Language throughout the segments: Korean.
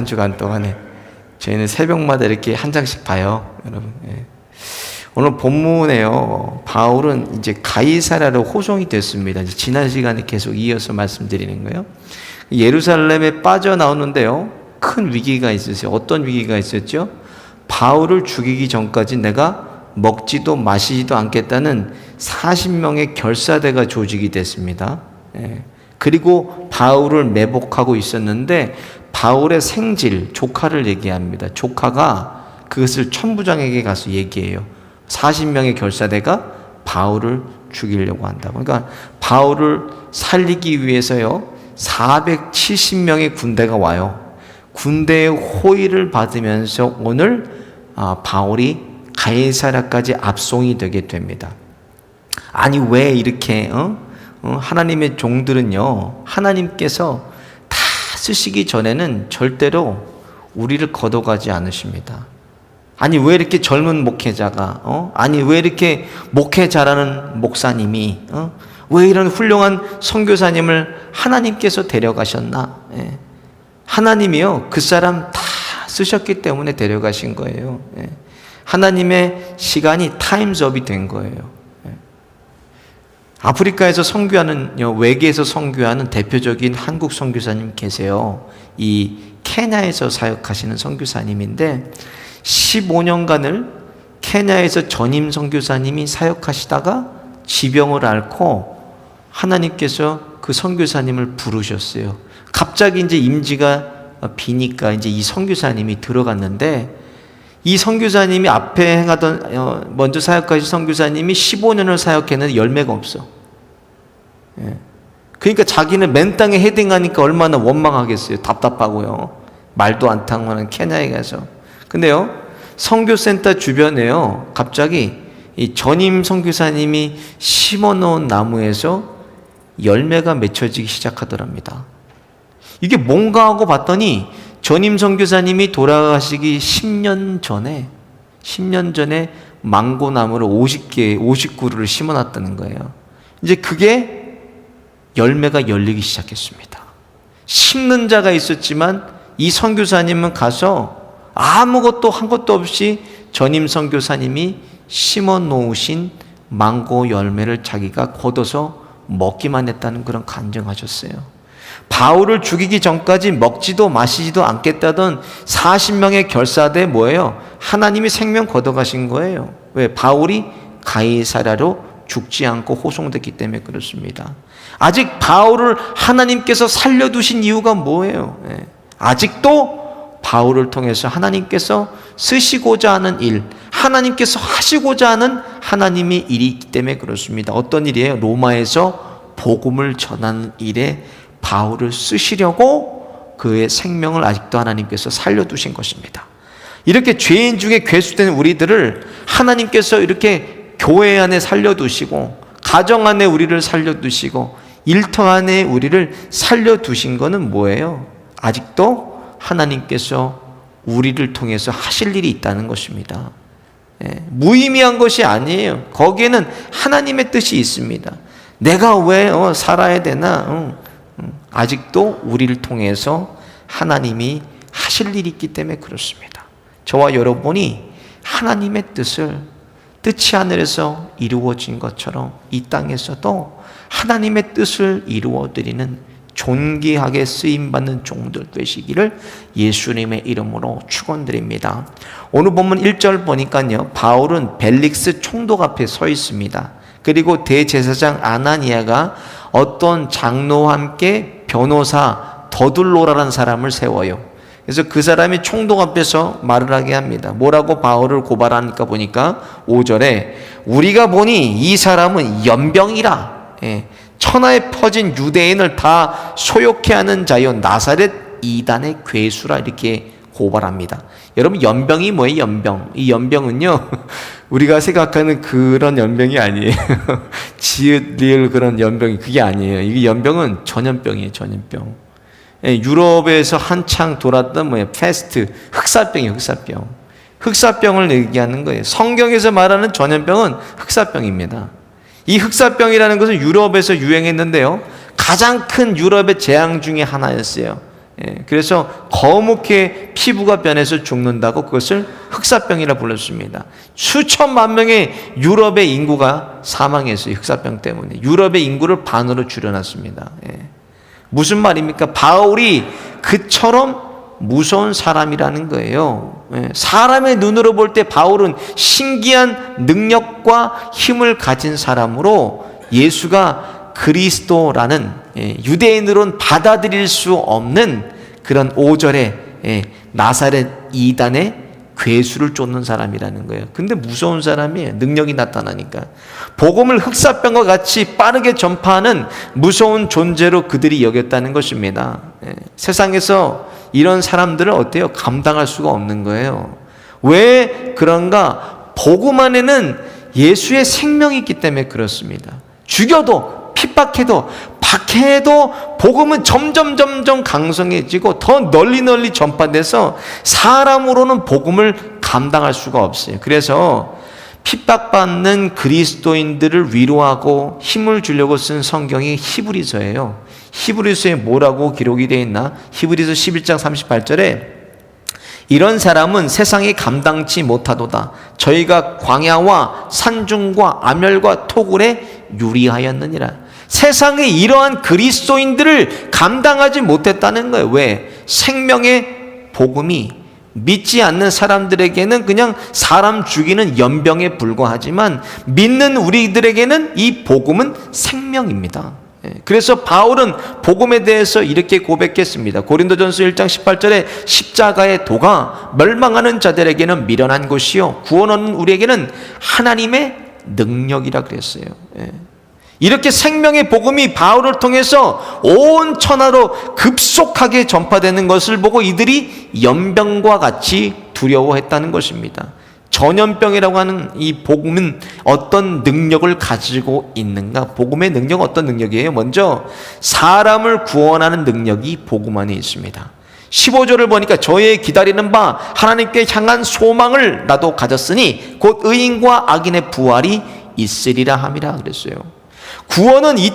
한 주간 동안에 저희는 새벽마다 이렇게 한 장씩 봐요, 여러분. 예. 오늘 본문에요, 바울은 이제 가이사랴로 호송이 됐습니다. 이제 지난 시간에 계속 이어서 말씀드리는 거예요. 예루살렘에 빠져나오는데요, 큰 위기가 있었어요. 어떤 위기가 있었죠? 바울을 죽이기 전까지 내가 먹지도 마시지도 않겠다는 40명의 결사대가 조직이 됐습니다. 예. 그리고 바울을 매복하고 있었는데 바울의 생질, 조카를 얘기합니다. 조카가 그것을 천부장에게 가서 얘기해요. 40명의 결사대가 바울을 죽이려고 한다고. 그러니까 바울을 살리기 위해서요, 470명의 군대가 와요. 군대의 호의를 받으면서 오늘 바울이 가이사랴까지 압송이 되게 됩니다. 아니 왜 이렇게 하나님의 종들은요, 하나님께서 다 쓰시기 전에는 절대로 우리를 걷어가지 않으십니다. 아니 왜 이렇게 젊은 목회자가 아니 왜 이렇게 목회 잘하는 목사님이 왜 이런 훌륭한 선교사님을 하나님께서 데려가셨나? 예. 하나님이요, 그 사람 다 쓰셨기 때문에 데려가신 거예요. 예. 하나님의 시간이 타임즈업이 된 거예요. 예. 아프리카에서 선교하는, 외계에서 선교하는 대표적인 한국 선교사님 계세요. 이 케냐에서 사역하시는 선교사님인데 15년간을 케냐에서 전임 선교사님이 사역하시다가 지병을 앓고 하나님께서 그 선교사님을 부르셨어요. 갑자기 이제 임지가 비니까 이제 이 선교사님이 들어갔는데, 이 선교사님이 앞에 행하던 먼저 사역하신 선교사님이 15년을 사역했는데 열매가 없어. 예. 그러니까 자기는 맨 땅에 헤딩하니까 얼마나 원망하겠어요. 답답하고요. 말도 안 통하는 케냐에 가서. 근데요, 선교센터 주변에요, 갑자기 이 전임 선교사님이 심어놓은 나무에서 열매가 맺혀지기 시작하더랍니다. 이게 뭔가 하고 봤더니 전임 선교사님이 돌아가시기 10년 전에 망고나무를 59그루를 심어놨다는 거예요. 이제 그게 열매가 열리기 시작했습니다. 심는 자가 있었지만 이 선교사님은 가서 아무것도 한 것도 없이 전임 선교사님이 심어 놓으신 망고 열매를 자기가 걷어서 먹기만 했다는 그런 간증하셨어요. 바울을 죽이기 전까지 먹지도 마시지도 않겠다던 40명의 결사대 뭐예요? 하나님이 생명 걷어가신 거예요. 왜? 바울이 가이사랴로 죽지 않고 호송됐기 때문에 그렇습니다. 아직 바울을 하나님께서 살려두신 이유가 뭐예요? 아직도 바울을 통해서 하나님께서 쓰시고자 하는 일, 하나님께서 하시고자 하는 하나님의 일이 있기 때문에 그렇습니다. 어떤 일이에요? 로마에서 복음을 전하는 일에 바울을 쓰시려고 그의 생명을 아직도 하나님께서 살려두신 것입니다. 이렇게 죄인 중에 괴수된 우리들을 하나님께서 이렇게 교회 안에 살려두시고, 가정 안에 우리를 살려두시고, 일터 안에 우리를 살려두신 것은 뭐예요? 아직도 하나님께서 우리를 통해서 하실 일이 있다는 것입니다. 무의미한 것이 아니에요. 거기에는 하나님의 뜻이 있습니다. 내가 왜 살아야 되나? 아직도 우리를 통해서 하나님이 하실 일이 있기 때문에 그렇습니다. 저와 여러분이 하나님의 뜻이 하늘에서 이루어진 것처럼 이 땅에서도 하나님의 뜻을 이루어드리는 존귀하게 쓰임받는 종들 되시기를 예수님의 이름으로 축원드립니다. 오늘 본문 1절 보니까요, 바울은 벨릭스 총독 앞에 서 있습니다. 그리고 대제사장 아나니아가 어떤 장로와 함께 변호사 더둘로라는 사람을 세워요. 그래서 그 사람이 총독 앞에서 말을 하게 합니다. 뭐라고 바울을 고발하니까 보니까 5절에 우리가 보니 이 사람은 연병이라, 천하에 퍼진 유대인을 다 소욕해 하는 자여 나사렛 이단의 괴수라, 이렇게 고발합니다. 여러분, 연병이 뭐예요? 연병. 이 연병은요, 우리가 생각하는 그런 연병이 아니에요. 지읒 리을 그런 연병이 그게 아니에요. 이 연병은 전염병이에요. 전염병. 유럽에서 한창 돌았던 페스트, 흑사병이에요. 흑사병. 흑사병을 얘기하는 거예요. 성경에서 말하는 전염병은 흑사병입니다. 이 흑사병이라는 것은 유럽에서 유행했는데요, 가장 큰 유럽의 재앙 중에 하나였어요. 그래서 거뭇게 피부가 변해서 죽는다고 그것을 흑사병이라 불렀습니다. 수천만 명의 유럽의 인구가 사망했어요. 흑사병 때문에. 유럽의 인구를 반으로 줄여놨습니다. 무슨 말입니까? 바울이 그처럼 무서운 사람이라는 거예요. 사람의 눈으로 볼 때 바울은 신기한 능력과 힘을 가진 사람으로 예수가 그리스도라는 유대인으로는 받아들일 수 없는 그런 5절의 나사렛 이단의 괴수를 쫓는 사람이라는 거예요. 근데 무서운 사람이에요. 능력이 나타나니까. 복음을 흑사병과 같이 빠르게 전파하는 무서운 존재로 그들이 여겼다는 것입니다. 세상에서 이런 사람들은 어때요? 감당할 수가 없는 거예요. 왜 그런가? 복음 안에는 예수의 생명이 있기 때문에 그렇습니다. 죽여도 핍박해도 박해도 복음은 점점 강성해지고 더 널리 전파돼서 사람으로는 복음을 감당할 수가 없어요. 그래서 핍박받는 그리스도인들을 위로하고 힘을 주려고 쓴 성경이 히브리서예요. 히브리서에 뭐라고 기록이 되어 있나? 히브리서 11장 38절에 이런 사람은 세상이 감당치 못하도다. 저희가 광야와 산중과 암열과 토굴에 유리하였느니라. 세상에 이러한 그리스도인들을 감당하지 못했다는 거예요. 왜? 생명의 복음이 믿지 않는 사람들에게는 그냥 사람 죽이는 연병에 불과하지만 믿는 우리들에게는 이 복음은 생명입니다. 그래서 바울은 복음에 대해서 이렇게 고백했습니다. 고린도전서 1장 18절에 십자가의 도가 멸망하는 자들에게는 미련한 것이요 구원 얻는 우리에게는 하나님의 능력이라 그랬어요. 이렇게 생명의 복음이 바울을 통해서 온 천하로 급속하게 전파되는 것을 보고 이들이 연병과 같이 두려워했다는 것입니다. 전염병이라고 하는 이 복음은 어떤 능력을 가지고 있는가? 복음의 능력은 어떤 능력이에요? 먼저 사람을 구원하는 능력이 복음 안에 있습니다. 15절을 보니까 저의 기다리는 바 하나님께 향한 소망을 나도 가졌으니 곧 의인과 악인의 부활이 있으리라 함이라 그랬어요. 구원은 이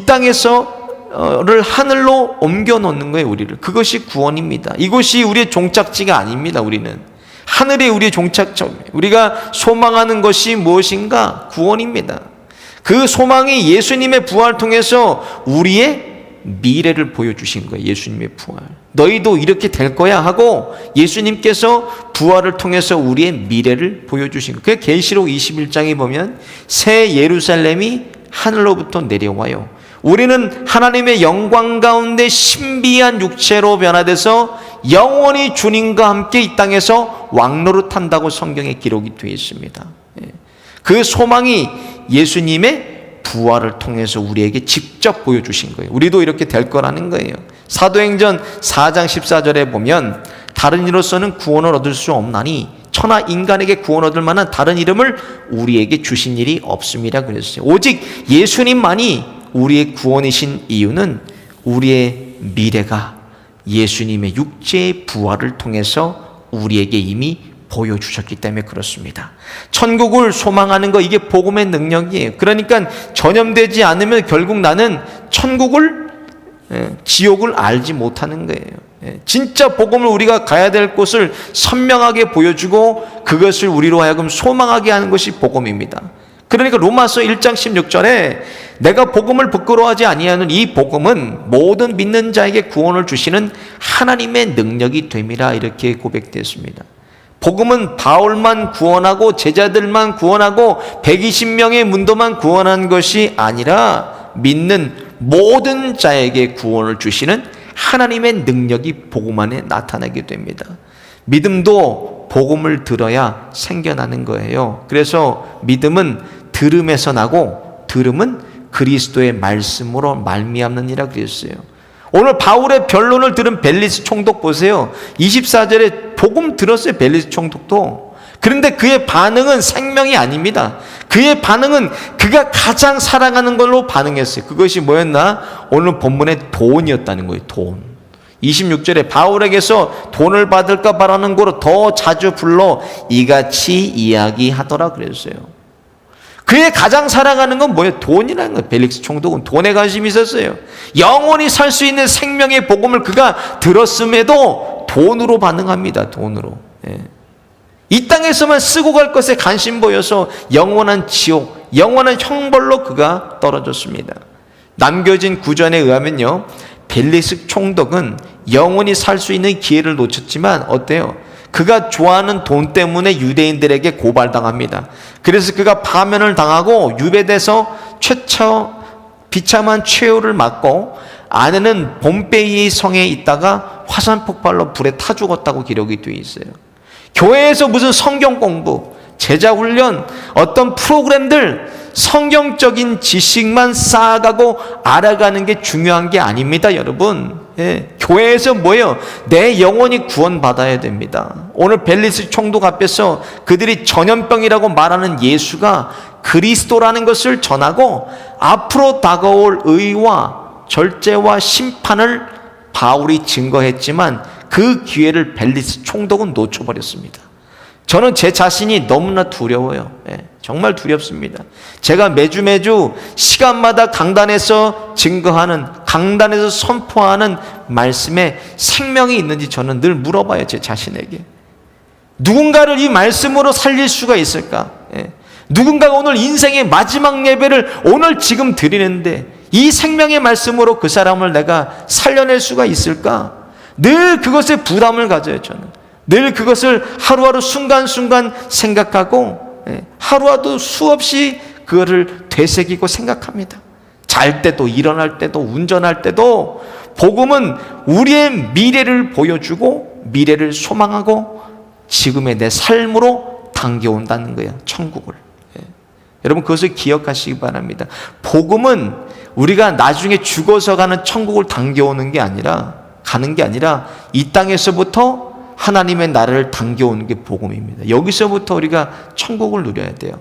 땅에서를 하늘로 옮겨 놓는 거예요. 우리를. 그것이 구원입니다. 이것이 우리의 종착지가 아닙니다. 우리는 하늘이 우리의 종착점이에요. 우리가 소망하는 것이 무엇인가? 구원입니다. 그 소망이 예수님의 부활을 통해서 우리의 미래를 보여주신 거예요. 예수님의 부활. 너희도 이렇게 될 거야 하고 예수님께서 부활을 통해서 우리의 미래를 보여주신 거예요. 그게 계시록 21장에 보면 새 예루살렘이 하늘로부터 내려와요. 우리는 하나님의 영광 가운데 신비한 육체로 변화돼서 영원히 주님과 함께 이 땅에서 왕노릇한다고 성경에 기록이 되어 있습니다. 그 소망이 예수님의 부활을 통해서 우리에게 직접 보여주신 거예요. 우리도 이렇게 될 거라는 거예요. 사도행전 4장 14절에 보면 다른 이로서는 구원을 얻을 수 없나니 천하 인간에게 구원 얻을 만한 다른 이름을 우리에게 주신 일이 없음이라 그랬어요. 오직 예수님만이 우리의 구원이신 이유는 우리의 미래가 예수님의 육체의 부활을 통해서 우리에게 이미 보여주셨기 때문에 그렇습니다. 천국을 소망하는 거 이게 복음의 능력이에요. 그러니까 전염되지 않으면 결국 나는 지옥을 알지 못하는 거예요. 진짜 복음을 우리가 가야 될 곳을 선명하게 보여주고 그것을 우리로 하여금 소망하게 하는 것이 복음입니다. 그러니까 로마서 1장 16절에 내가 복음을 부끄러워하지 아니하는 이 복음은 모든 믿는 자에게 구원을 주시는 하나님의 능력이 됨이라 이렇게 고백되었습니다. 복음은 바울만 구원하고 제자들만 구원하고 120명의 문도만 구원한 것이 아니라 믿는 모든 자에게 구원을 주시는 하나님의 능력이 복음 안에 나타나게 됩니다. 믿음도 복음을 들어야 생겨나는 거예요. 그래서 믿음은 들음에서 나고 들음은 그리스도의 말씀으로 말미암느니라 그랬어요. 오늘 바울의 변론을 들은 벨리스 총독 보세요. 24절에 복음 들었어요. 벨리스 총독도. 그런데 그의 반응은 생명이 아닙니다. 그의 반응은 그가 가장 사랑하는 걸로 반응했어요. 그것이 뭐였나? 오늘 본문의 돈이었다는 거예요. 돈. 26절에 바울에게서 돈을 받을까 바라는 거로 더 자주 불러 이같이 이야기하더라 그랬어요. 그의 가장 사랑하는 건 뭐예요? 돈이라는 거예요. 벨릭스 총독은 돈에 관심이 있었어요. 영원히 살 수 있는 생명의 복음을 그가 들었음에도 돈으로 반응합니다. 돈으로. 예. 이 땅에서만 쓰고 갈 것에 관심 보여서 영원한 지옥, 영원한 형벌로 그가 떨어졌습니다. 남겨진 구전에 의하면요, 벨릭스 총독은 영원히 살 수 있는 기회를 놓쳤지만 어때요? 그가 좋아하는 돈 때문에 유대인들에게 고발당합니다. 그래서 그가 파면을 당하고 유배돼서 비참한 최후를 맞고 아내는 봄베이의 성에 있다가 화산 폭발로 불에 타 죽었다고 기록이 되어 있어요. 교회에서 무슨 성경 공부, 제자 훈련, 어떤 프로그램들, 성경적인 지식만 쌓아가고 알아가는 게 중요한 게 아닙니다, 여러분. 예, 교회에서 뭐예요? 내 영혼이 구원받아야 됩니다. 오늘 벨릭스 총독 앞에서 그들이 전염병이라고 말하는 예수가 그리스도라는 것을 전하고 앞으로 다가올 의와 절제와 심판을 바울이 증거했지만 그 기회를 벨릭스 총독은 놓쳐버렸습니다. 저는 제 자신이 너무나 두려워요. 예, 정말 두렵습니다. 제가 매주 시간마다 강단에서 증거하는, 강단에서 선포하는 말씀에 생명이 있는지 저는 늘 물어봐요, 제 자신에게. 누군가를 이 말씀으로 살릴 수가 있을까? 예. 누군가가 오늘 인생의 마지막 예배를 오늘 지금 드리는데 이 생명의 말씀으로 그 사람을 내가 살려낼 수가 있을까? 늘 그것에 부담을 가져요, 저는. 늘 그것을 하루하루 순간순간 생각하고 하루하루 수없이 그거를 되새기고 생각합니다. 잘 때도 일어날 때도 운전할 때도 복음은 우리의 미래를 보여주고 미래를 소망하고 지금의 내 삶으로 당겨온다는 거예요. 천국을. 여러분 그것을 기억하시기 바랍니다. 복음은 우리가 나중에 죽어서 가는 천국을 당겨오는 게 아니라 이 땅에서부터 하나님의 나라를 당겨오는 게 복음입니다. 여기서부터 우리가 천국을 누려야 돼요.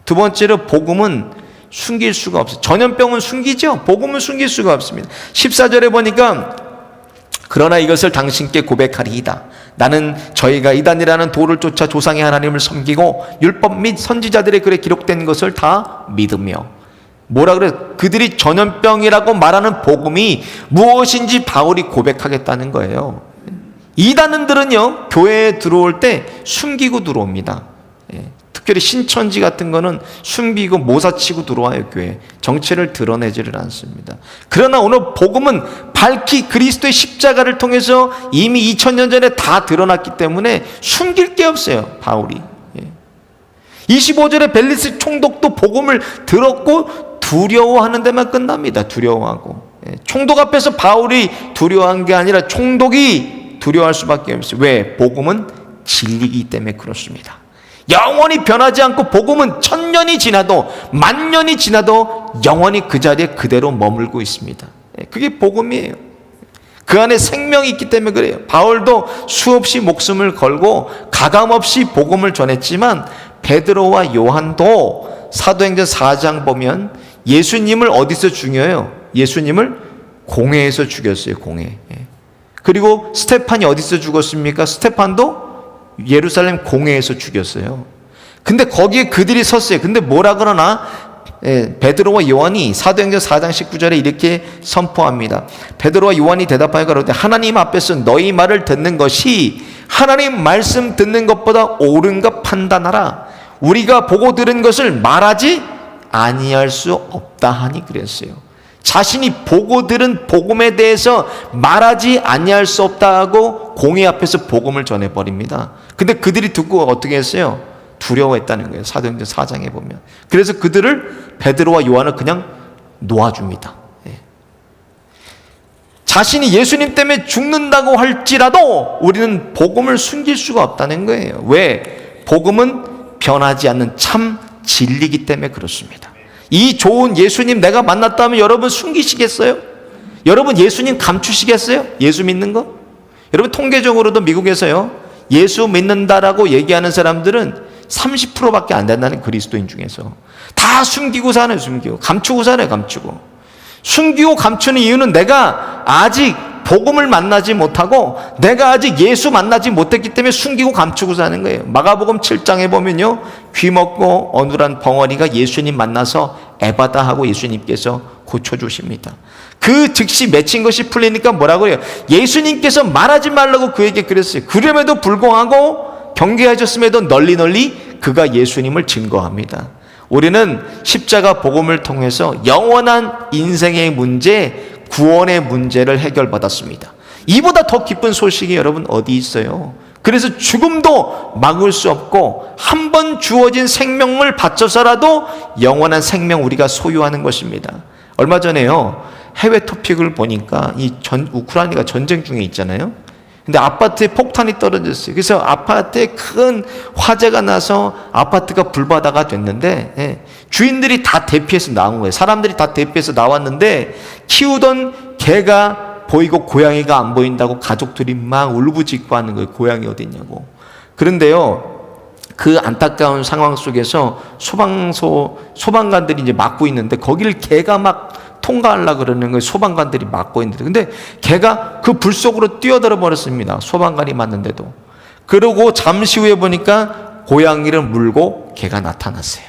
두 번째로 복음은 숨길 수가 없어요. 전염병은 숨기죠. 복음은 숨길 수가 없습니다. 14절에 보니까 그러나 이것을 당신께 고백하리이다. 나는 저희가 이단이라는 도를 쫓아 조상의 하나님을 섬기고 율법 및 선지자들의 글에 기록된 것을 다 믿으며 뭐라 그래요? 그들이 전염병이라고 말하는 복음이 무엇인지 바울이 고백하겠다는 거예요. 이단원들은요, 교회에 들어올 때 숨기고 들어옵니다. 예, 특별히 신천지 같은 거는 숨기고 모사치고 들어와요, 교회. 정체를 드러내지를 않습니다. 그러나 오늘 복음은 밝히 그리스도의 십자가를 통해서 이미 2000년 전에 다 드러났기 때문에 숨길 게 없어요, 바울이. 예. 25절에 벨릭스 총독도 복음을 들었고 두려워하는 데만 끝납니다. 두려워하고. 예. 총독 앞에서 바울이 두려워한 게 아니라 총독이 두려워할 수밖에 없어요. 왜? 복음은 진리이기 때문에 그렇습니다. 영원히 변하지 않고 복음은 1000년이 지나도 10,000년이 지나도 영원히 그 자리에 그대로 머물고 있습니다. 그게 복음이에요. 그 안에 생명이 있기 때문에 그래요. 바울도 수없이 목숨을 걸고 가감없이 복음을 전했지만 베드로와 요한도 사도행전 4장 보면 예수님을 어디서 죽여요? 예수님을 공회에서 죽였어요. 공회. 그리고 스테판이 어디서 죽었습니까? 스테판도 예루살렘 공회에서 죽였어요. 근데 거기에 그들이 섰어요. 근데 뭐라 그러나 베드로와 요한이 사도행전 4장 19절에 이렇게 선포합니다. 베드로와 요한이 대답하여 가로되 하나님 앞에서 너희 말을 듣는 것이 하나님 말씀 듣는 것보다 옳은가 판단하라. 우리가 보고 들은 것을 말하지 아니할 수 없다 하니 그랬어요. 자신이 보고 들은 복음에 대해서 말하지 아니할 수 없다고 공회 앞에서 복음을 전해버립니다. 근데 그들이 듣고 어떻게 했어요? 두려워했다는 거예요. 사도행전 4장에 보면. 그래서 그들을 베드로와 요한을 그냥 놓아줍니다. 자신이 예수님 때문에 죽는다고 할지라도 우리는 복음을 숨길 수가 없다는 거예요. 왜? 복음은 변하지 않는 참 진리이기 때문에 그렇습니다. 이 좋은 예수님 내가 만났다면 여러분 숨기시겠어요? 여러분 예수님 감추시겠어요? 예수 믿는 거? 여러분 통계적으로도 미국에서요, 예수 믿는다라고 얘기하는 사람들은 30%밖에 안 된다는, 그리스도인 중에서. 다 숨기고 사는, 숨기고 감추고 살아요. 감추고. 숨기고 감추는 이유는 내가 아직 복음을 만나지 못하고 내가 아직 예수 만나지 못했기 때문에 숨기고 감추고 사는 거예요. 마가복음 7장에 보면요, 귀먹고 어눌한 벙어리가 예수님 만나서 에바다 하고 예수님께서 고쳐주십니다. 그 즉시 맺힌 것이 풀리니까 뭐라고 해요? 예수님께서 말하지 말라고 그에게 그랬어요. 그럼에도 불구하고 경계하셨음에도 널리 그가 예수님을 증거합니다. 우리는 십자가 복음을 통해서 영원한 인생의 문제, 구원의 문제를 해결받았습니다. 이보다 더 기쁜 소식이 여러분 어디 있어요? 그래서 죽음도 막을 수 없고 한 번 주어진 생명을 바쳐서라도 영원한 생명 우리가 소유하는 것입니다. 얼마 전에요, 해외 토픽을 보니까 우크라이나가 전쟁 중에 있잖아요. 근데 아파트에 폭탄이 떨어졌어요. 그래서 아파트에 큰 화재가 나서 아파트가 불바다가 됐는데, 주인들이 다 대피해서 나온 거예요. 사람들이 다 대피해서 나왔는데 키우던 개가 보이고 고양이가 안 보인다고 가족들이 막 울부짖고 하는 거예요. 고양이 어디 있냐고. 그런데요, 그 안타까운 상황 속에서 소방관들이 이제 막고 있는데 거기를 개가 막 통과하려고 그러는 거예요. 소방관들이 막고 있는데. 근데 개가 그 불 속으로 뛰어들어 버렸습니다. 소방관이 맞는데도. 그러고 잠시 후에 보니까 고양이를 물고 개가 나타났어요.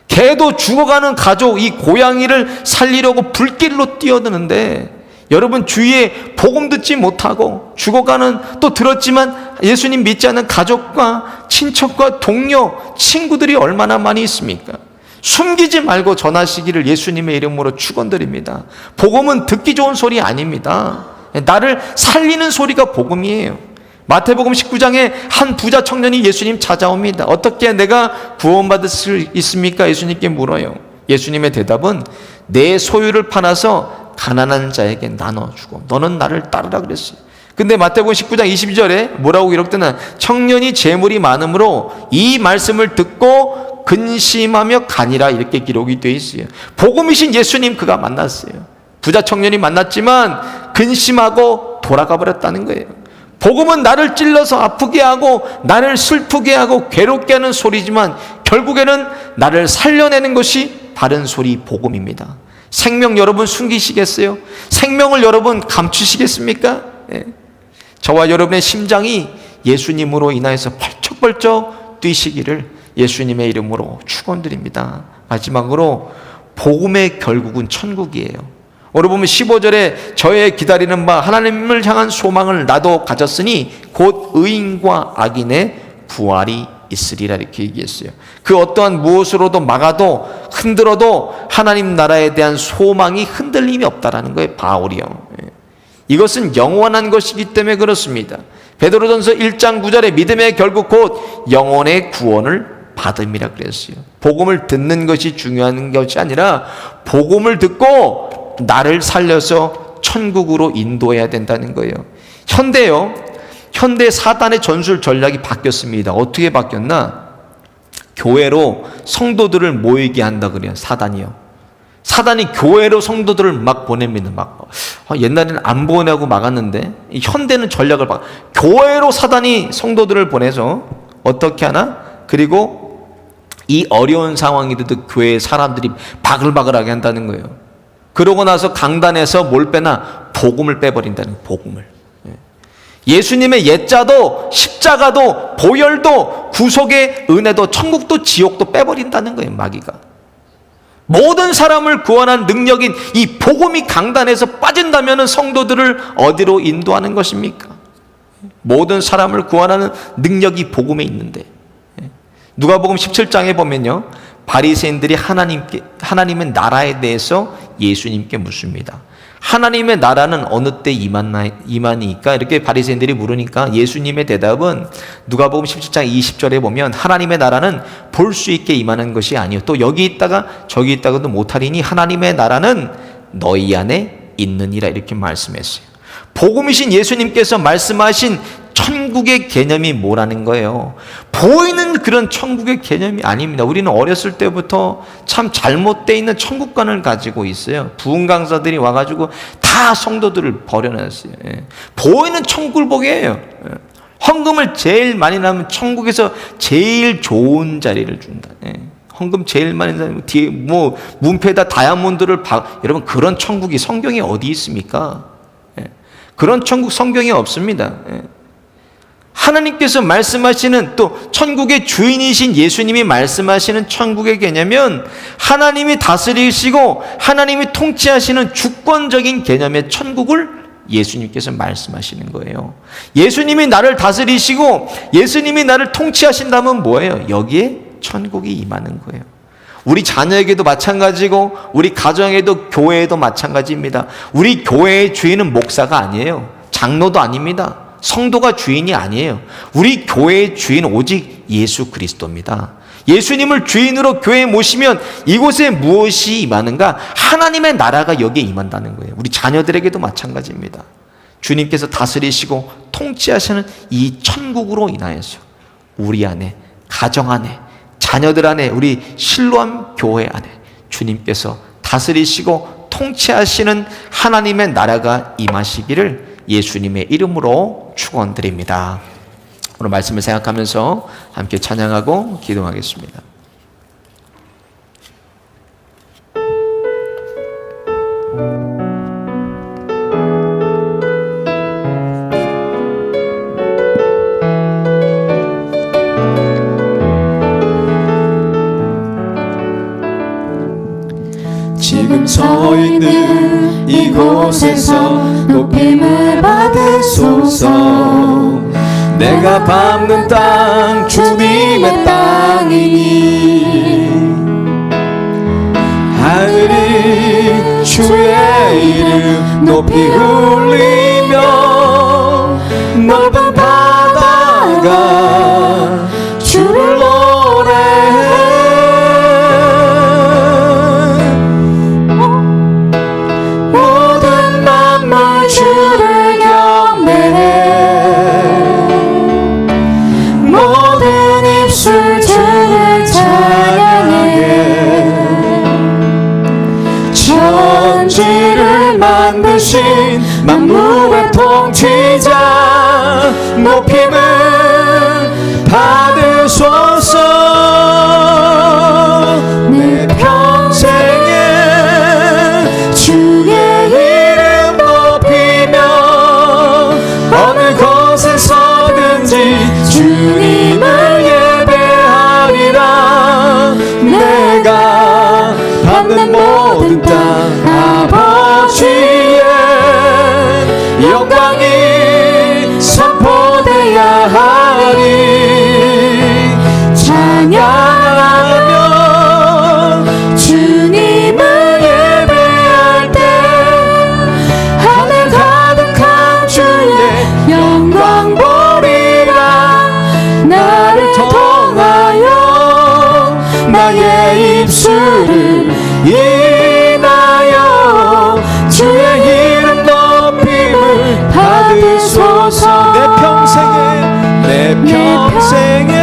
개도 죽어가는 가족, 이 고양이를 살리려고 불길로 뛰어드는데, 여러분 주위에 복음 듣지 못하고 죽어가는, 또 들었지만 예수님 믿지 않는 가족과 친척과 동료, 친구들이 얼마나 많이 있습니까? 숨기지 말고 전하시기를 예수님의 이름으로 축원드립니다. 복음은 듣기 좋은 소리 아닙니다. 나를 살리는 소리가 복음이에요. 마태복음 19장에 한 부자 청년이 예수님 찾아옵니다. 어떻게 내가 구원받을 수 있습니까? 예수님께 물어요. 예수님의 대답은 내 소유를 팔아서 가난한 자에게 나눠주고 너는 나를 따르라 그랬어요. 근데 마태복음 19장 22절에 뭐라고 기록되나, 청년이 재물이 많으므로 이 말씀을 듣고 근심하며 가니라, 이렇게 기록이 되어 있어요. 복음이신 예수님 그가 만났어요. 부자 청년이 만났지만 근심하고 돌아가 버렸다는 거예요. 복음은 나를 찔러서 아프게 하고 나를 슬프게 하고 괴롭게 하는 소리지만 결국에는 나를 살려내는 것이 바른 소리, 복음입니다. 생명 여러분 숨기시겠어요? 생명을 여러분 감추시겠습니까? 저와 여러분의 심장이 예수님으로 인하여서 벌쩍벌쩍 뛰시기를 예수님의 이름으로 축원드립니다. 마지막으로 복음의 결국은 천국이에요. 오늘 보면 15절에 저의 기다리는 바 하나님을 향한 소망을 나도 가졌으니 곧 의인과 악인의 부활이 있으리라, 이렇게 얘기했어요. 그 어떠한 무엇으로도 막아도 흔들어도 하나님 나라에 대한 소망이 흔들림이 없다라는 거예요. 바울이요. 이것은 영원한 것이기 때문에 그렇습니다. 베드로전서 1장 9절에 믿음의 결국 곧 영혼의 구원을 받음이라 그랬어요. 복음을 듣는 것이 중요한 것이 아니라 복음을 듣고 나를 살려서 천국으로 인도해야 된다는 거예요. 현대 사단의 전술 전략이 바뀌었습니다. 어떻게 바뀌었나? 교회로 성도들을 모이게 한다 그래요. 사단이 교회로 성도들을 막 보냅니다. 옛날에는 안 보내고 막았는데 현대는 전략을 교회로 사단이 성도들을 보내서 어떻게 하나? 그리고 이 어려운 상황이라도 교회의 사람들이 바글바글하게 한다는 거예요. 그러고 나서 강단에서 뭘 빼나? 복음을 빼버린다는 거예요. 복음을. 예수님의 옛자도 십자가도 보혈도 구속의 은혜도 천국도 지옥도 빼버린다는 거예요. 마귀가. 모든 사람을 구원한 능력인 이 복음이 강단에서 빠진다면 성도들을 어디로 인도하는 것입니까? 모든 사람을 구원하는 능력이 복음에 있는데, 누가복음 17장에 보면요, 바리새인들이 하나님의 나라에 대해서 예수님께 묻습니다. 하나님의 나라는 어느 때 임하니까? 이렇게 바리새인들이 물으니까 예수님의 대답은 누가복음 17장 20절에 보면 하나님의 나라는 볼 수 있게 임하는 것이 아니요 또 여기 있다가 저기 있다가도 못하리니 하나님의 나라는 너희 안에 있느니라, 이렇게 말씀했어요. 복음이신 예수님께서 말씀하신 천국의 개념이 뭐라는 거예요? 보이는 그런 천국의 개념이 아닙니다. 우리는 어렸을 때부터 참 잘못되어 있는 천국관을 가지고 있어요. 부흥 강사들이 와가지고 다 성도들을 버려놨어요. 보이는 천국을 보게 해요. 헌금을 제일 많이 나면 천국에서 제일 좋은 자리를 준다. 헌금 제일 많이 나면 뒤에 문패에다 다이아몬드를 여러분, 그런 천국이 성경에 어디 있습니까? 그런 천국 성경에 없습니다. 하나님께서 말씀하시는, 또 천국의 주인이신 예수님이 말씀하시는 천국의 개념은 하나님이 다스리시고 하나님이 통치하시는 주권적인 개념의 천국을 예수님께서 말씀하시는 거예요. 예수님이 나를 다스리시고 예수님이 나를 통치하신다면 뭐예요? 여기에 천국이 임하는 거예요. 우리 자녀에게도 마찬가지고 우리 가정에도 교회에도 마찬가지입니다. 우리 교회의 주인은 목사가 아니에요. 장로도 아닙니다. 성도가 주인이 아니에요. 우리 교회의 주인은 오직 예수 그리스도입니다. 예수님을 주인으로 교회에 모시면 이곳에 무엇이 임하는가? 하나님의 나라가 여기에 임한다는 거예요. 우리 자녀들에게도 마찬가지입니다. 주님께서 다스리시고 통치하시는 이 천국으로 인하여서 우리 안에, 가정 안에, 자녀들 안에, 우리 실로암 교회 안에 주님께서 다스리시고 통치하시는 하나님의 나라가 임하시기를 예수님의 이름으로 축원드립니다. 오늘 말씀을 생각하면서 함께 찬양하고 기도하겠습니다. 지금 서 있는 이곳에서 높임을 받으소서. 내가 밟는 땅 주님의 땅이니 하늘이 주의 이름 높이 울리며 넓은 바다가 주를 노래해. 모든 만물 주를 경배해. 모든 입술 주를 찬양해. 천지를 만드신 만물의 통치자 높임을 받으소서. 내 평생에 주의 이름 높이며 어느 곳에서든지 주님을 예배하리라. 내가 받는 모든 땅 아버지의 영광이 선포되어야 하리. 찬양하며 주님을 예배할 때 하늘 가득한 주의 영광 보리라. 나를 통하여 나의 입술을 인하여 주의 이름 높임을 받으소서. 내 평생에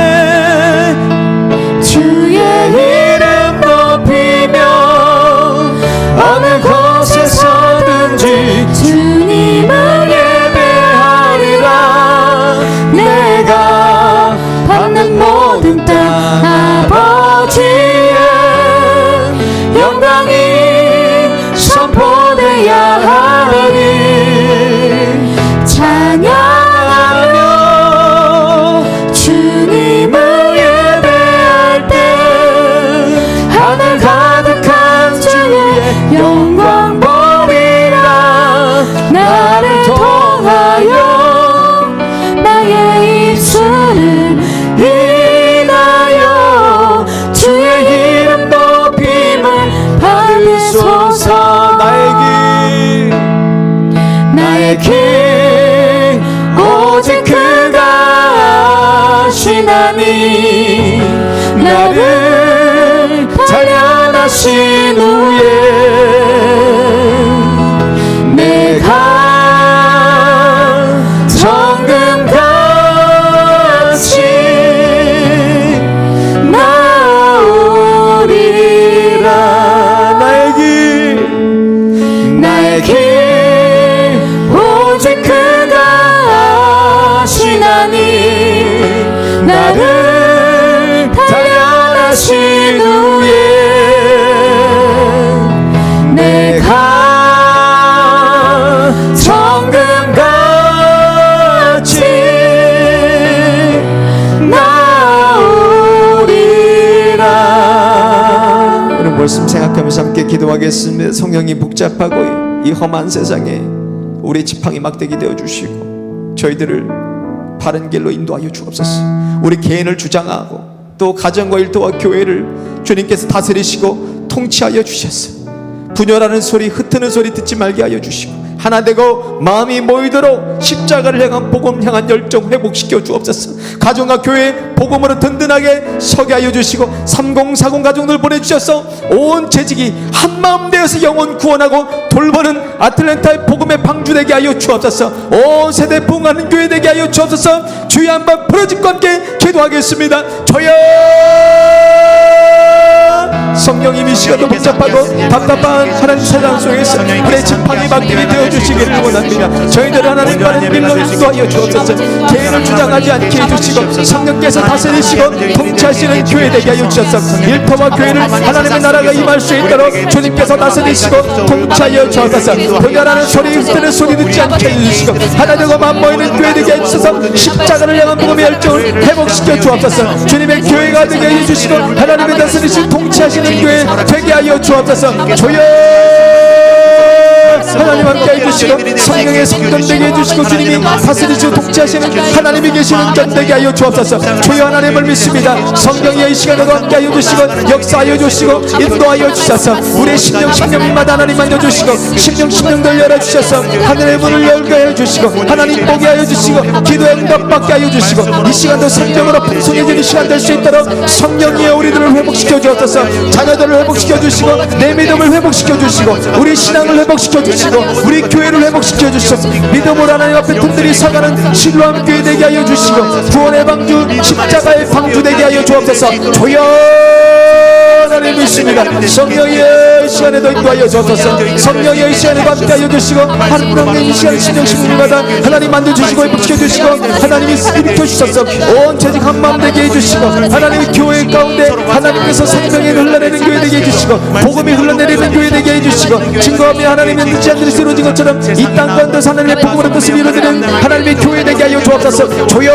주의 이름 높이며 어느 곳에서든지 주님을 예배하리라. 내가 받는 모든 땅 아버지의 영광이 선포되어야 하리. 찬양하며 주님을 예배할 때 하늘 가득한 주의 영광 보리라. 나를 통하여 나의 입술을 인하여 주의 이름 높임을 받으소서. 나의 길 오직 그가 하시나니 나를 단련하신 후에 내가 정금같이 나오리라. 나의 길 오직 그가 하시나니 나를 단련하신 후에 내가 정금같이 기도하겠습니다. 성령이 복잡하고 이 험한 세상에 우리 지팡이 막대기 되어주시고 저희들을 바른 길로 인도하여 주옵소서. 우리 개인을 주장하고 또 가정과 일터와 교회를 주님께서 다스리시고 통치하여 주셨어. 분열하는 소리, 흩트는 소리 듣지 말게 하여 주시고 하나 되고 마음이 모이도록 십자가를 향한 복음을 향한 열정 회복시켜 주옵소서. 가정과 교회 복음으로 든든하게 서게 하여 주시고 3040 가정들 보내주셔서 온 재직이 한마음 되어서 영혼 구원하고 돌보는 아틀랜타의 복음의 방주되게 하여 주옵소서. 온 세대 부흥하는 교회 되게 하여 주옵소서. 주의 한번 프로젝트와 함께 기도하겠습니다. 저여 성령님 이 시간도 복잡하고 답답한 하나님 세상 속에서 우리의 지팡이 막대기 되어주시기를 원합니다. 저희들 하나님 바른 길로 인도하여 주옵소서. 개인을 주장하지 않게 해주시고 성령께서 다스리시고 통치하시는 교회 되게 하여 주셔서 일터와 교회를 하나님의 나라가 임할 수 있도록 주님께서 다스리시고 통치하여 주옵소서. 분열하는 소리, 흩뜨는 소리 듣지 않게 해주시고 하나 되고 만모이는 교회 되게 해주셔서 십자가를 향한 복음의 열정을 회복시켜 주옵소서. 주님의 교회가 되게 해주시고 하나님의 다스리신 통치하시는 교회 되게 하여 주옵소서. 주여 하나님 함께 해주시고 성령의 성전 되게 해주시고 주님이 다스리시고 통치하시는 하나님이 계시는 전 되게 하여 주옵소서. 주여 하나님을 믿습니다. 성령이 이 시간에도 함께 하여 주시고 역사하여 주시고 인도하여 주셔서 우리의 심령마다 하나님 만져주시고 심령들 열어주셔서 하늘의 문을 열게 하여 주시고 하나님 보게 하여 주시고 기도의 응답받게 하여 주시고 이 시간도 성령으로 풍성해지는 시간 될 수 있도록 성령이여 우리들을 회복시켜 주옵소서. 자녀들을 회복시켜 주시고 내 믿음을 회복시켜 주시고 우리 신앙을 회복시켜 주시고 우리 교회를 회복시켜 주시고 믿음으로 하나님 앞에 든든히 서가는 신뢰한 교회 되게 하여 주시고 구원의 방주 십자가의 방주 되게 하여 주옵소서. 조연 하나님 믿습니다. 성령의 시간에도 인도하여 주옵소서. 성령의 시간에도 함께하여 주시고 하나님의 이 시간 신령심마다 하나님 만져주시고 회복시켜 주시고 하나님이 일으켜 주셔서 온 재직 한마음 되게 해주시고 하나님의 교회 가운데 하나님께서 생명이 흘러내리는 교회 되게 해주시고 복음이 흘러내리는 교회 되게 해주시고 증거하며 하나님의 늦지 않는 일이 이루어진 것처럼 이 땅 가운데서 하나님의 복음으로 뜻을 이루어지는 하나님의 교회 되게 하여 주옵소서. 조연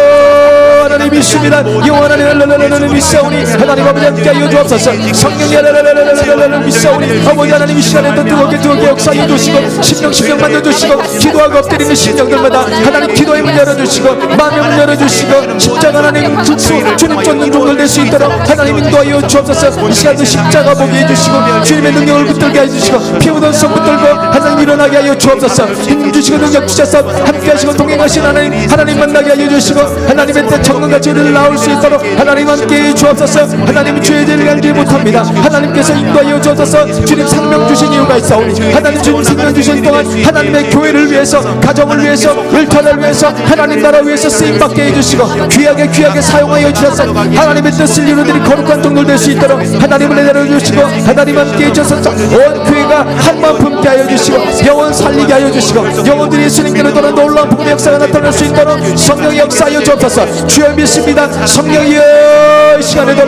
하나님 믿습니다. 영원한 하나님 믿사오니 하나님 아버지 함께 하여 주옵소서. 성령이 믿사오니 아버지 하나님 이 시간에도 뜨겁게 역사해 주시고 심령 만져주시고 기도하고 엎드리는 심령들마다 하나님 기도의 문 열어주시고 마음의 문 열어주시고 십자가 하나님 주님 쫓는 종들 될 수 있도록 하나님 인도하여 주옵소서. 이 시간도 십자가 보게 해주시고 주님의 능력을 붙들게 해주시고 피 묻은 손 붙들고 하나님 일어나게 하여 주옵소서. 힘 주시고 능력 주셔서 함께 하시고 동행하신 하나님 만나게 하여 주시고 하나님의 때 정금같이 우리를 나올 수 있도록 하나님 함께 해 주옵소서. 하나님 주의 죄를 알지 못합니다. 하나님께서 인도하여 주옵소서. 주님 생명 주신 이유가 있사오니 하나님 주님 생명 주신 동안 하나님의 교회를 위해서 가정을 위해서 일터를 위해서 하나님 나라 위해서 쓰임받게 해주시고 귀하게 사용하여 주셔서 하나님의 뜻을 이루어드린 거룩한 종들 될 수 있도록 하나님을 내려주시고 하나님 함께 해주셔서 온 교회가 한마음 품게 하여 주시고 영혼 살리게 하여 주시고 영혼들이 예수님께로 돌아 놀라운 복음의 역사가 나타날 수 있도록 성령의 역사하여 주옵소서. 주여 믿습니다. 성령이여 이 시간에도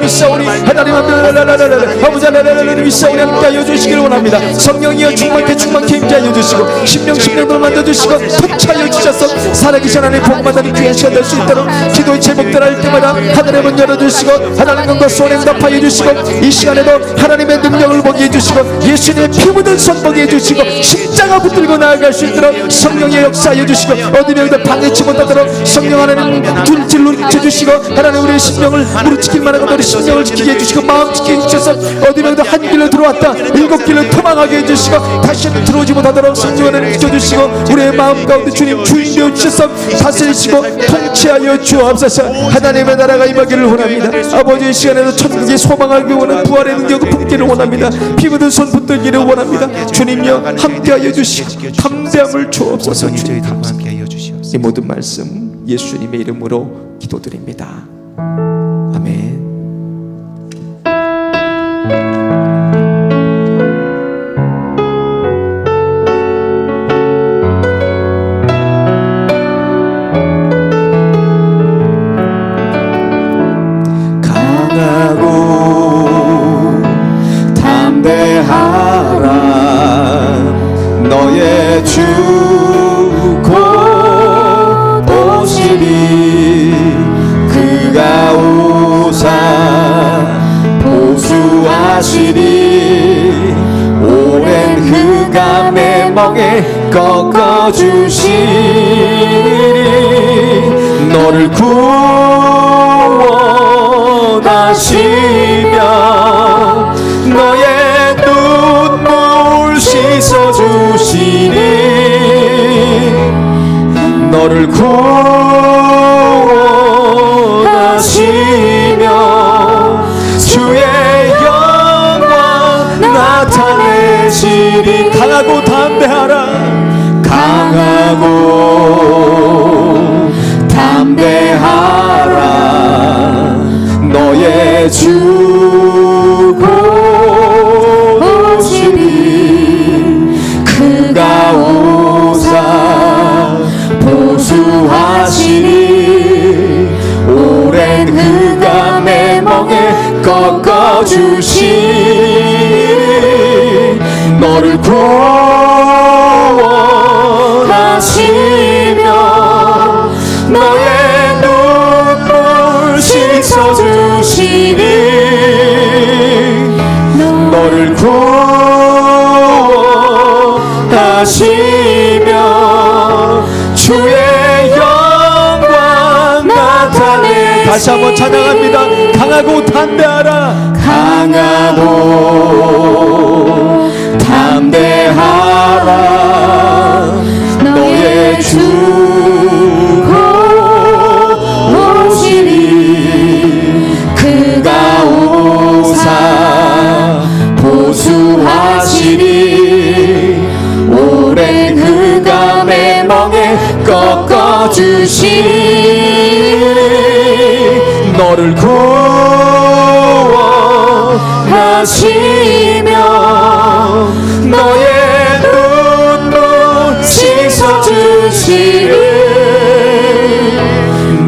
믿사오니 하나님 아버지 하나님 믿사오니 함께 하여 주시기를 원합니다. 성령이여 충만케 임재하여 주시고 심령들 만져주시고 통치하여 주셔서 살아계신 하나님 복받아는 귀한 시간 될 수 있도록 기도의 제목들 할 때마다 하늘의 문 열어주시고 하나님과 소원에 응답하여 주시고 이 시간에도 하나님의 능력을 보게 해주시고 예수님의 피 묻은 손 보게 해주시고 십자가 붙들고 나아갈 수 있도록 성령의 역사하여 주시고 어디 명도 방해치 못하도록 성령 하나님 둘질로 지켜주시고 하나님 우리의 심령을 무릎지킬 만한 우리 심령을 지키게 해주시고 마음 지키게 해주셔서 어디 명도 한 길로 들어왔다 일곱 길로 도망하게 해주시고 다시는 들어오지 못하도록 성령을 지켜주시고 우리의 마음 가운데 주님 주인 되어 주셔서 다스리시고 통치하여 주옵소서. 하나님의 나라가 임하기를 원합니다. 아버지 이 시간에도 천국의 소망하기 원하는 부활의 능력을 품기를 원합니다. 피 묻은 손 붙들기를 원합니다. 주님여 함께하여 주시고 담대함을 주옵소서. 주님 감사합니다. 이 모든 말씀 예수님의 이름으로 기도드립니다. 아멘. 강하고 담대하라 너의 주 곧 오시리 그가 오사 멍에 꺾어주시리 너를 구원하시며 너의 눈물 씻어주시니 너를 구원하시며 주의 영광 나타내시리 강하고 담대하라 강하고 담대하라 너의 주 오시리 그가 오사 보수하시니 오랜 그가 내 멍에 꺾어주시니 너를 구원하시며 너의 눈물 씻어주시니 너를 구원하시며 주의 영광 나타내 다시 한번 찬양합니다. 강하고 담대하라 강하고 담대하라 너의 주 오시리 그가 오사 보수하시리 오랜 그가 내 멍에 꺾어주시리 너를 구원하시며 너의 눈물 씻어주시리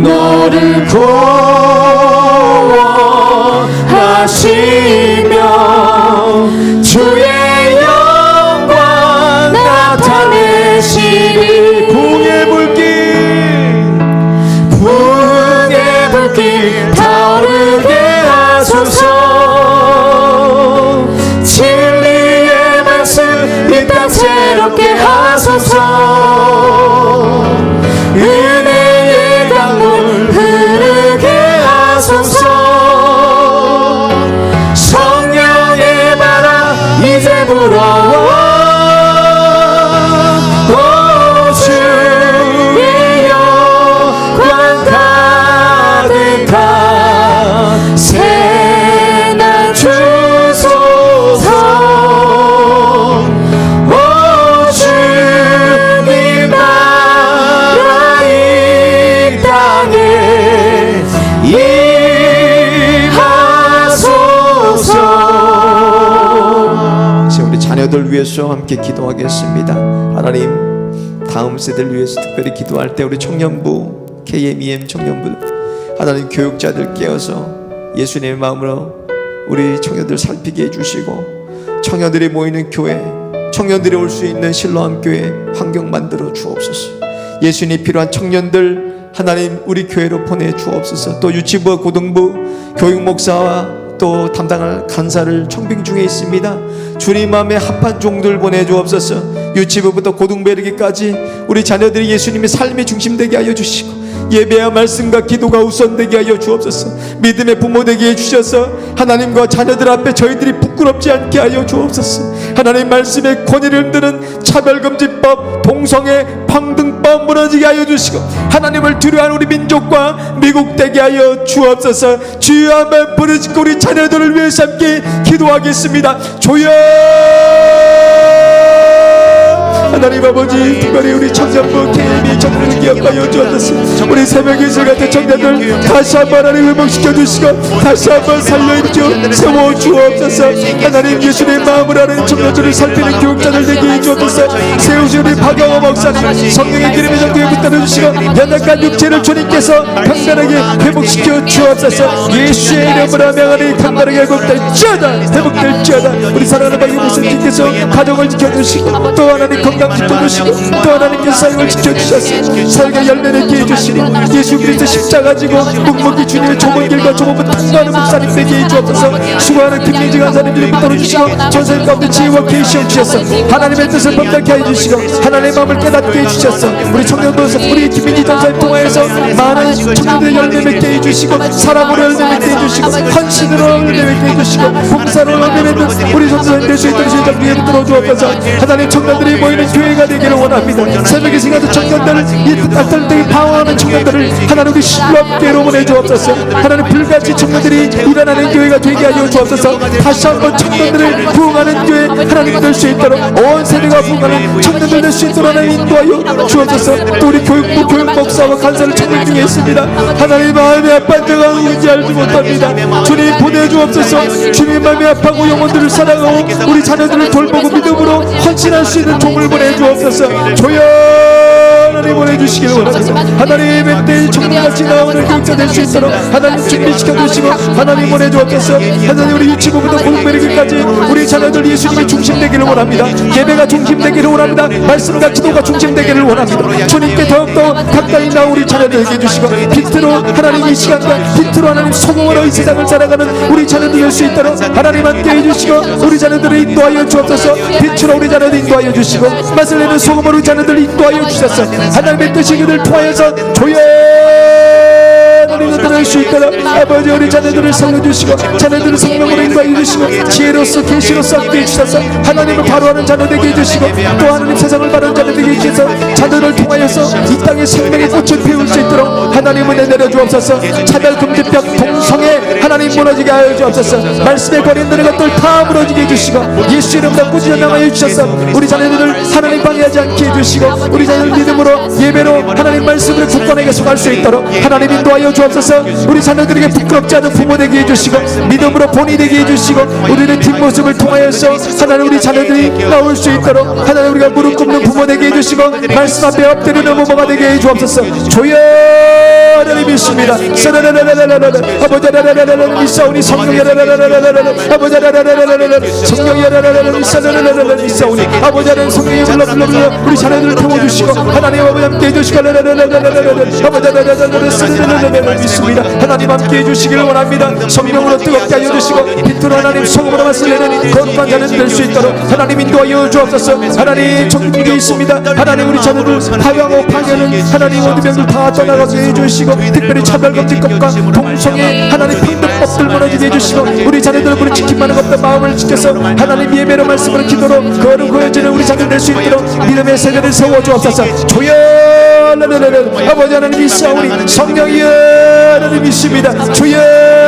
너를 구원하시며 주의 영광 나타내시리 부흥의 불길 타오르게 하소서 진리의 말씀 이 땅 새롭게 하소서 은혜의 강물 흐르게 하소서 성령의 바람 이제 불어와 주의 영광 가득한 새날 주소서 오 주님 나라 이 땅에 임하소서. 이제 우리 자녀들 위해서 함께 기도하겠습니다. 하나님 다음 세대를 위해서 특별히 기도할 때 우리 청년부 KMEM 청년부 하나님 교육자들 깨어서 예수님의 마음으로 우리 청년들 살피게 해주시고 청년들이 모이는 교회 청년들이 올 수 있는 실로암 교회 환경 만들어 주옵소서. 예수님이 필요한 청년들 하나님 우리 교회로 보내주옵소서. 또 유치부와 고등부 교육목사와 또 담당할 간사를 청빙 중에 있습니다. 주님 마음에 합한 종들 보내주옵소서. 유치부부터 고등부 이르기까지 우리 자녀들이 예수님의 삶의 중심 되게 하여 주시고 예배와 말씀과 기도가 우선되게 하여 주옵소서. 믿음의 부모 되게 해주셔서 하나님과 자녀들 앞에 저희들이 부끄럽지 않게 하여 주옵소서. 하나님 말씀의 권위를 흔드는 차별금지법 동성애 평등법 무너지게 하여 주시고 하나님을 두려워하는 우리 민족과 미국 되게 하여 주옵소서. 주여 한번 부르짖고 우리 자녀들을 위해서 함께 기도하겠습니다. 주여 하나님 아버지 특별히 우리 청년부 KME 청년을 기억하여 주옵소서. 우리 새벽기술 같은 청년들 다시 한번 하나님 회복시켜 주시고 다시 한번 살려입죠 세워 주옵소서. 하나님 예수님의 마음을 아는 청년들을 살피는 교육자들 되게 해주옵소서. 세우신 우리 박영호 목사님 성령의 기름의 정도에 붙들어 주시고 연약한 육체를 주님께서 강건하게 회복시켜 주옵소서. 예수의 이름으로 명하니 강건하게 회복될지어다 회복될지어다. 우리 사랑하는 박영호 목사님께서 가정을 지켜주시고 또 하나님 건강 붙들으시고 또 하나님께서 사역을 지켜주셨어요. 사역의 열매 맺게 해주시고 예수 그리스도 십자가 지고 묵묵히 주님의 좁은 길과 좁은 문 통과하는 목사님 되게 해주옵소서. 수고하는 김민지 간사님들이 붙들어 주시고 전생 가운데 지혜와 계시を주셨어. 하나님의 뜻을 범답게 해주시고 하나님의 마음을 깨닫게 해주셨어. 우리 청년도에서 우리 김민지 전사님 통하여서 많은 청년들의 열매 맺게 해주시고 사랑으로 열매 맺게 해주시고 헌신으로 열매 맺게 해주시고 봉사로 열매 맺는 우리 전사님 될 수 있도록 시작 위에 붙들어 주옵소서. 하나님 청년들이 모이는 교회가 되기를 원합니다. 새벽에 생각하는 청년들을 이 따뜻하게 방황하는 청년들을 하나님 우리 신랑교회로 보내주옵소서. 하나님 불같이 청년들이 일어나는 교회가 되게 하여 주옵소서. 다시 한번 청년들을 부흥하는 교회 하나님 될 수 있도록 온 세대가 부흥하는 청년들 될 수 있도록 하나님 인도하여 주옵소서. 또 우리 교육부 교육목사와 간사를 청년 중에 있습니다. 하나님 마음이 아픈 자가 누군지 알지 못합니다. 주님 보내주옵소서. 주님 마음이 아파하고 영혼들을 사랑하고 우리 자녀들을 돌보고 믿음으로 헌신할 수 있는 종을 보내주옵소서. 조연하니 보내주시길 원합니다. 하나님의 때 청년같이 나오는 교육자 될 수 있도록 하나님 준비시켜주시고 하나님 보내주옵소서. 하나님 우리 유치부부터 고등배리기까지 우리 자녀들 예수님이 중심되기를 원합니다. 예배가 중심되기를 원합니다. 말씀과 기도가 중심되기를 원합니다. 주님께 더욱더 가까이 나온 우리 자녀들에게 해주시고 빛으로 하나님 이 시간과 빛으로 하나님 소금으로 이 세상을 살아가는 우리 자녀들 될 수 있도록 하나님 함께 해주시고 우리 자녀들을 인도하여 주옵소서. 빛으로 우리 자녀들 인도하여 주시고 맛을 내는 소금으로 우리 자녀들을 인도하여 주셔서 하나님의 뜻이 그들 통하여서 조연하는 것들을 할 수 있도록 아버지 우리 자녀들을 살려주시고 자녀들을 성령으로 인도하여 주시고 지혜로서 계시로서 함께 해주셔서 하나님을 바로하는 자녀 되게 해주시고 또 하나님 세상을 바라는 자녀 되게 해주셔서 자녀를 통하여서 이 땅의 생명의 꽃을 피울 수 있도록 하나님 은혜 내려주옵소서. 차별금지벽 동성애 하나님 무너지게 하여 주옵소서. 말씀에 거린다는 것들 다 무너지게 해주시고 예수 이름으로 꾸준히 남아여 주셔서 우리 자녀들을 하나님 방해하지 않게 해주시고 우리 자녀들 믿음으로 예배로 하나님 말씀으로 굳건하게 속할 수 있도록 하나님 인도하여 주옵소서. 우리 자녀들에게 부끄럽지 않은 부모 되게 해주시고 믿음으로 본이 되게 해주시고 우리의 뒷모습을 통하여서 하나님 우리 자녀들이 나올 수 있도록 하나님 우리가 무릎 꿇는 부모 되게 해주시고 말씀 앞에 엎드리는 부모가 되게 해주옵소서. 조연하니 믿습니다. 아버지 하나님 믿사오니 성령이 아버지 하나님 성령이 믿사오니 아버지 하나님 성령이 불러 우리 자녀들을 태워주시고 하나님 아버지 함께 해주시고 아버지 하나님 믿습니다. 하나님 함께 해주시기를 원합니다. 성령으로 뜨겁게 하여 주시고 빛으로 하나님 소금으로 맛을 내는 거룩한 자는 될 수 있도록 하나님 인도하여 주옵소서. 하나님 정국에 있습니다. 하나님 우리 자녀들 파괴하고 파괴는 하나님 어디 병들 다 떠나가게 해주시고 특별히 차별금지법과 동성애 하나님 평등법들 무너지게 해주시고 우리 자녀들 우리 지킴만한 것들 마음을 지켜서 하나님 예배로 말씀으로 기도로 거룩해지는 우리 자녀들 될 수 있도록 믿음의 세대를 세워주옵소서. 조연하는 아버지 하나님 있사오니 성령이 하나님 있습니다. 주여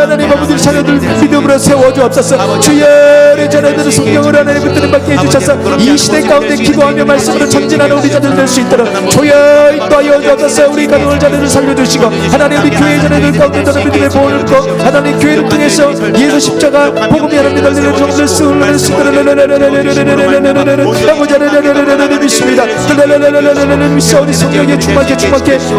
하나님 아버지 자녀들 믿음으로 세워주옵소서. 주여 우리 자녀들을 성령으로 하나님 붙드는 받게 해주셔서 이 시대 가운데 기도하며 말씀으로 전진하는 우리 자녀들 될 수 있도록 주여 인도하여 주옵소서. 우리 가정을 자녀들 살려주시고 하나님 우리 교회 자녀들 가운데 저는 믿음의 보호를 거 하나님 교회를 통해서 예수 십자가 복음이 하나님 달리는 정들 쓰는 아버지 하나님 믿습니다. 믿사오니 성령에 충만케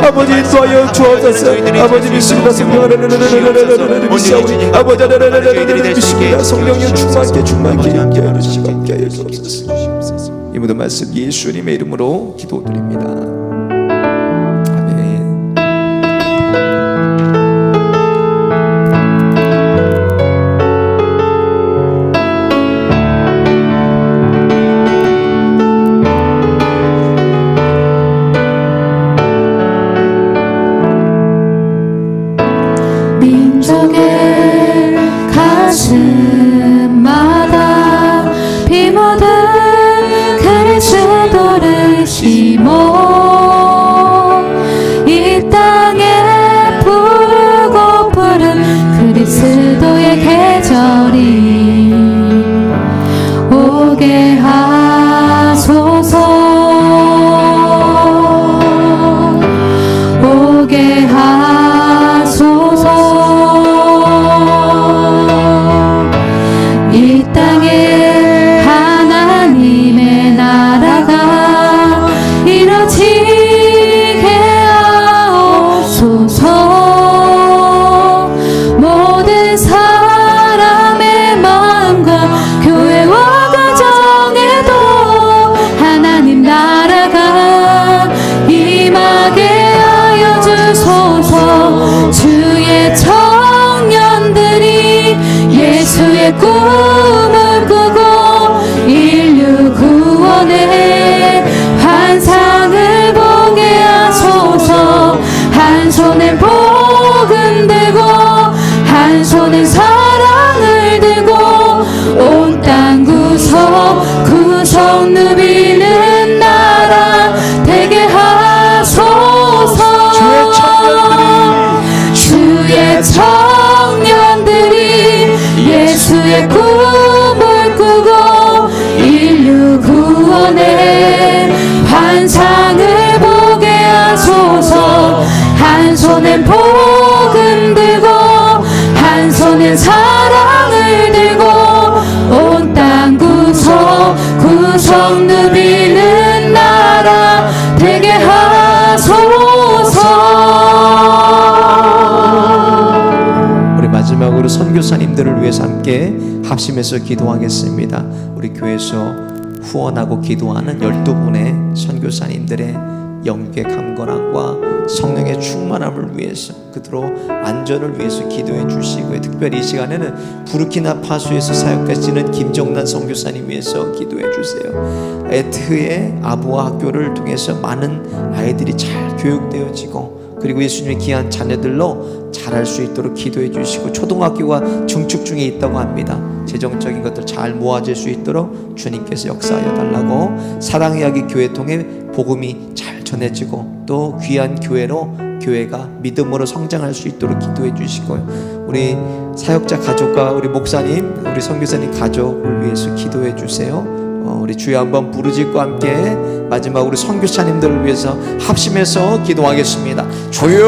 아버지 인도하여 주옵소서. 아버지 믿습니다. 성령 하나님 믿사오니 아버지 하나님 믿습니다. 성령에 충만케 함께 하여 주옵소서. 이 모든 말씀 예수님의 이름으로 기도드립니다. 민족의 가슴마다 피 묻은 그리스도를 심어 이 땅에 불고 푸른 그리스도의 계절이 오게 하소서. 오게 하소서. 손엔 복음 들고 한 손엔 사랑을 들고 온 땅 구석구석 누비는 나라 되게 하소서. 우리 마지막으로 선교사님들을 위해서 함께 합심해서 기도하겠습니다. 우리 교회에서 후원하고 기도하는 12분의 선교사님들의 영계 강건함과 성령의 충만함을 위해서, 그대로 안전을 위해서 기도해 주시고요. 특별히 이 시간에는 부르키나파소에서 사역하시는 김정란 선교사님 위해서 기도해 주세요. 에트의 아부아 학교를 통해서 많은 아이들이 잘 교육되어지고, 그리고 예수님의 귀한 자녀들로 자랄 수 있도록 기도해 주시고, 초등학교가 증축 중에 있다고 합니다. 재정적인 것들 잘 모아질 수 있도록 주님께서 역사하여 달라고, 사랑의 이야기 교회 통해 복음이 잘 전해지고 또 귀한 교회로 교회가 믿음으로 성장할 수 있도록 기도해 주시고요. 우리 사역자 가족과 우리 목사님, 우리 선교사님 가족을 위해서 기도해 주세요. 우리 주여 한번 부르짖고 함께 마지막으로 선교사님들을 위해서 합심해서 기도하겠습니다. 주여!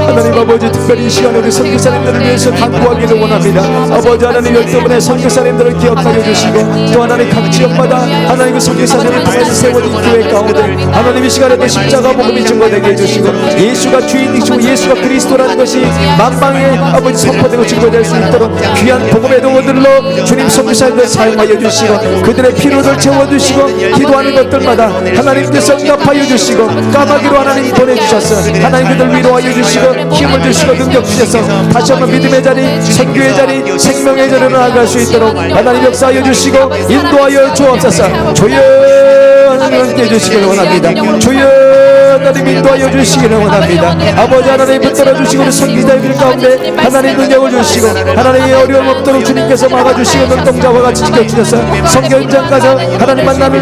하나님 아버지, 특별히 이 시간에 우리 선교사님들을 위해서 간구하기를 원합니다. 아버지 하나님, 12분의 선교사님들을 기억하여 주시고, 또 하나님 각 지역마다 하나님 그 선교사님을 통해서 세워진 교회 가운데 하나님 이 시간에도 십자가 복음이 증거되게 해주시고, 예수가 주인이시고 예수가 그리스도라는 것이 만방에 아버지 선포되고 증거될 수 있도록 귀한 복음의 동어들로 주님 선교사님들 사용하여 주시고, 그들의 필요를 채워주시고, 기도하는 것들마다 하나님께서 응답하여 주시고, 까마귀로 하나님 보내주셔서 하나님 그들 위로하여 주시고 힘을 주시고 능력 주셔서 다시 한번 믿음의 자리, 선교의 자리, 생명의 자리로 나아갈 수 있도록 하나님 역사하여 주시고 인도하여 주옵소서. 주여 하나님 함께 해주시기를 원합니다. 주여 하나님 인도하여 주시기를 원합니다. 아버지 하나님 붙들어 주시고 우리 선교사님들 가운데 하나님 능력을 주시고 하나님의 어려움 없도록 주님께서 막아주시고 눈동자와 같이 지켜주셔서 선교 현장 가서 하나님 만남을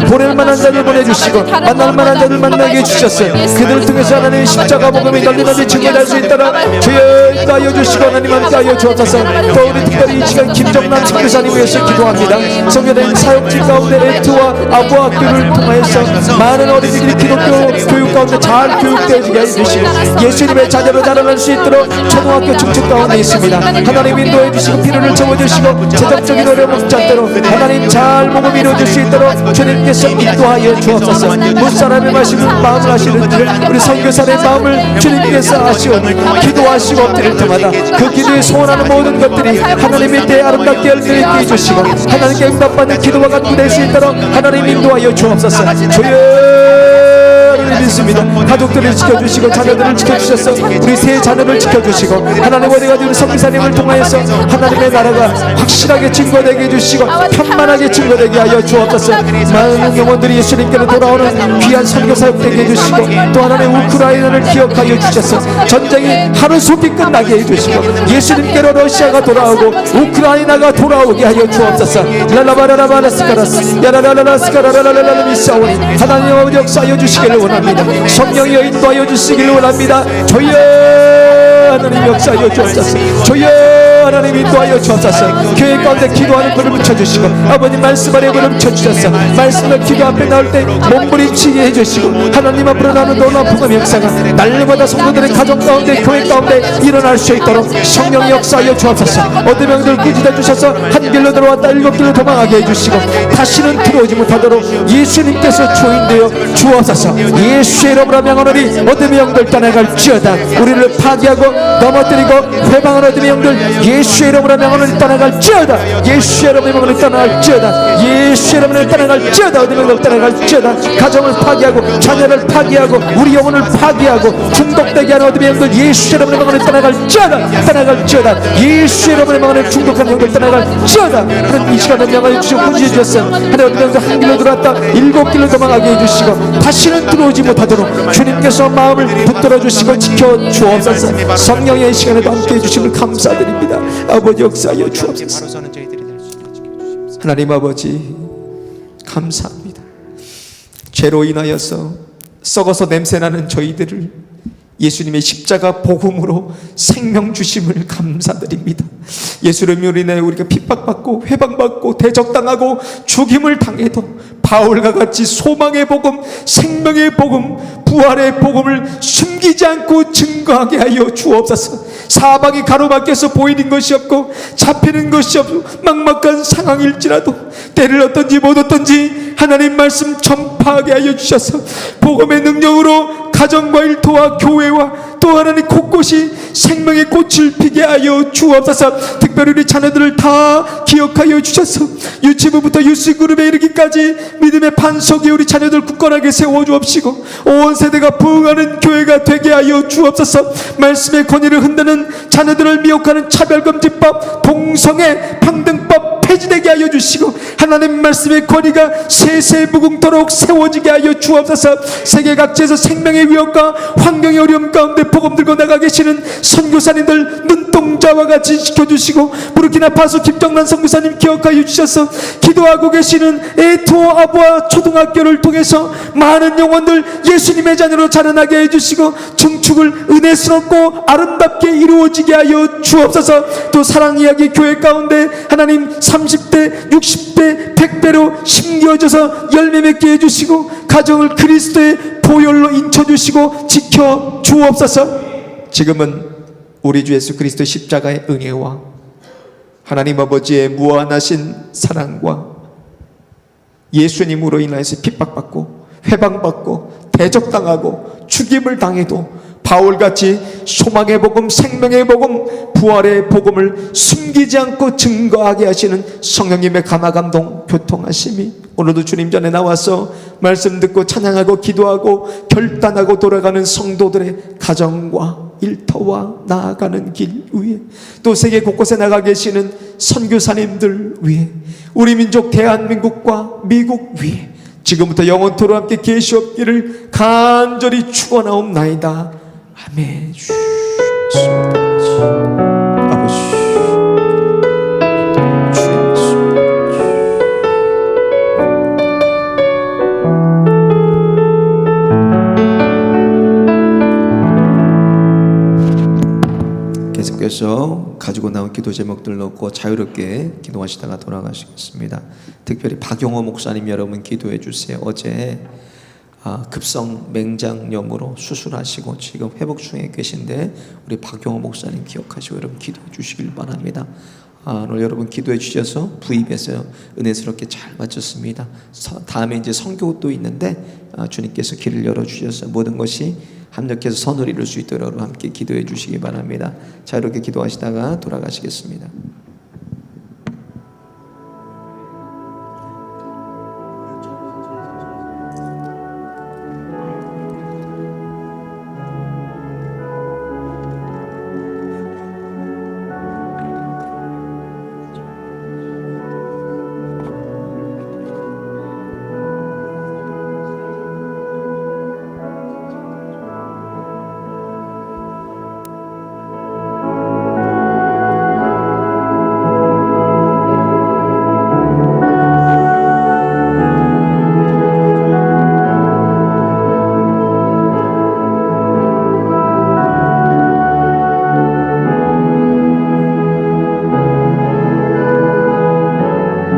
보낼 만한 자를 보내주시고 만날 만한 자를 만나게 해주셨어. 그들을 통해서 하나님의 십자가 복음이 널리 증거될 수 있도록 주여 인도하여 주시고 하나님 함께 하여 주옵소서. 또 우리 특별히 이 시간 김정남 선교사님 위해서 기도합니다. 선교된 사역지 가운데 에트와 아부아 학교를 통하여서 많은 어린이들이 기독교 교육 가운데 잘 교육되어지게 해주시고 예수님의 자녀로 자라날 수 있도록 초등학교 중축 가운데 있습니다. 하나님 인도해 주시고 필요를 채워주시고 재정적인 어려움 없지 않도록 하나님 잘 복음 이루어질 수 있도록 주님께서 인도하여 주옵소서. 무사람의 마음을 아시는 우리 선교사의 마음을 주님께서 아시오니 기도하시고 엎드릴 때마다 그 기도에 소원하는 모든 것들이 하나님의 때 아름답게 열매를 맺게 해주시고 하나님께 응답받는 기도가 간구될 수 있도록 하나님 인도하여 주옵소서. 주여 믿습니다. 가족들을 지켜주시고 자녀들을 지켜주셔서 우리 세 자녀를 지켜주시고 하나님 어디 가지 우리 선교사님을 통하여서 하나님의 나라가 확실하게 증거되게 해주시고 편만하게 증거되게 하여 주옵소서. 많은 영혼들이 예수님께로 돌아오는 귀한 선교사역 되게 해주시고 또 하나님 우크라이나를 기억하여 주셔서 전쟁이 하루속히 끝나게 해주시고 예수님께로 러시아가 돌아오고 우크라이나가 돌아오게 하여 주옵소서. 랄라바라라바라스카라스 야라라라라스카라라라라 미사오니 하나님 아버지 역사하여 주시기를 원합니다. 성령이여 인도하여 주시기를 원합니다. 주여 하나님 역사하여 주옵소서. 주여 하나님 인도하여 주옵소서. 교회 가운데 기도하는 분을 붙여주시고 아버님 말씀 안에 분을 붙여주셔서 말씀을 기도 앞에 나올 때 몸부림치게 해주시고 하나님 앞으로 나는 놀라운 복음 역사가 날마다 성도들의 가정 가운데 교회 가운데 일어날 수 있도록 성령 역사하여 주옵소서. 어떤 명들 꾸짖어 주셔서 한 길로 들어왔다 일곱 길로 도망하게 해주시고 다시는 들어오지 못하도록 예수님께서 주인되어 주옵소서. 예수의 이름으로 명하노니 어둠의 영들 떠나갈지어다. 우리를 파괴하고 넘어뜨리고 회방하는 어둠의 영들 예수의 이름으로 명하노니 떠나갈지어다. 예수의 이름으로 명하노니 떠나갈지어다. 예수의 이름으로 떠나갈지어다. 어둠의 영들 떠나갈지어다. 가정을 파괴하고 자녀를 파괴하고 우리 영혼을 파괴하고 중독되게 하는 어둠의 영들 예수의 이름으로 명하노니 떠나갈지어다. 떠나갈지어다. 예수의 이름으로 명하노니 중독하는 영들 떠나갈지어다. 그런 이 시간에 명하여 주시고 꾸짖어 주셨어요. 하나님 어둠의 영들 한 길로 들어왔다 일곱 길로 도망하게 해주시고 다시는 들어오지 못하도록 주님께서 마음을 붙들어 주시고 지켜 주옵소서. 성령의 시간에도 함께 해주심을 감사드립니다. 아버지 역사하여 주옵소서. 하나님 아버지 감사합니다. 죄로 인하여서 썩어서 냄새나는 저희들을 예수님의 십자가 복음으로 생명 주심을 감사드립니다. 예수님으로 인해 우리가 핍박받고 회방받고 대적당하고 죽임을 당해도 바울과 같이 소망의 복음, 생명의 복음, 부활의 복음을 숨기지 않고 증거하게 하여 주옵소서. 사방이 가로막혀서 보이는 것이 없고 잡히는 것이 없고 막막한 상황일지라도 때를 얻든지 못 얻든지 하나님 말씀 전파하게 하여 주셔서 복음의 능력으로 가정과 일터와 교회와 또 하나님 곳곳이 생명의 꽃을 피게 하여 주옵소서. 특별히 우리 자녀들을 다 기억하여 주셔서 유치부부터 유스그룹에 이르기까지 믿음의 반석이 우리 자녀들 굳건하게 세워주옵시고 온 세대가 부흥하는 교회가 되게 하여 주옵소서. 말씀의 권위를 흔드는 자녀들을 미혹하는 차별금지법, 동성애, 평등법 폐지되게 하여 주시고 하나님 말씀의 권위가 세세무궁토록 세워지게 하여 주옵소서. 세계 각지에서 생명의 위협과 환경의 어려움 가운데 복음 들고 나가 계시는 선교사님들 눈동자와 같이 지켜주시고 부르키나파소 김정란 선교사님 기억하여 주셔서 기도하고 계시는 에토 아부아 초등학교를 통해서 많은 영혼들 예수님의 자녀로 자라나게 해주시고 증축을 은혜스럽고 아름답게 이루어지게 하여 주옵소서. 또 사랑이야기 교회 가운데 하나님 30대 60대 100대로 심겨져서 열매 맺게 해주시고 가정을 그리스도의 보혈로 인쳐주시고 지켜 주옵소서. 지금은 우리 주 예수 그리스도 십자가의 은혜와 하나님 아버지의 무한하신 사랑과 예수님으로 인하여서 핍박받고 회방받고 대적당하고 죽임을 당해도 바울같이 소망의 복음, 생명의 복음, 부활의 복음을 숨기지 않고 증거하게 하시는 성령님의 감화감동 교통하심이 오늘도 주님 전에 나와서 말씀 듣고 찬양하고 기도하고 결단하고 돌아가는 성도들의 가정과 일터와 나아가는 길 위에 또 세계 곳곳에 나가 계시는 선교사님들 위에 우리 민족 대한민국과 미국 위에 지금부터 영원토록 함께 계시옵기를 간절히 축원하옵나이다. 아멘. 아버지 계속해서 가지고 나온 기도 제목들 넣고 자유롭게 기도하시다가 돌아가시겠습니다. 특별히 박용호 목사님 여러분 기도해 주세요. 어제 급성 맹장염으로 수술하시고 지금 회복 중에 계신데 우리 박용호 목사님 기억하시고 여러분 기도해 주시길 바랍니다. 오늘 여러분 기도해 주셔서 부입해서 은혜스럽게 잘 마쳤습니다. 다음에 이제 선교도 있는데 주님께서 길을 열어주셔서 모든 것이 합력해서 선을 이룰 수 있도록 함께 기도해 주시기 바랍니다. 자, 이렇게 기도하시다가 돌아가시겠습니다.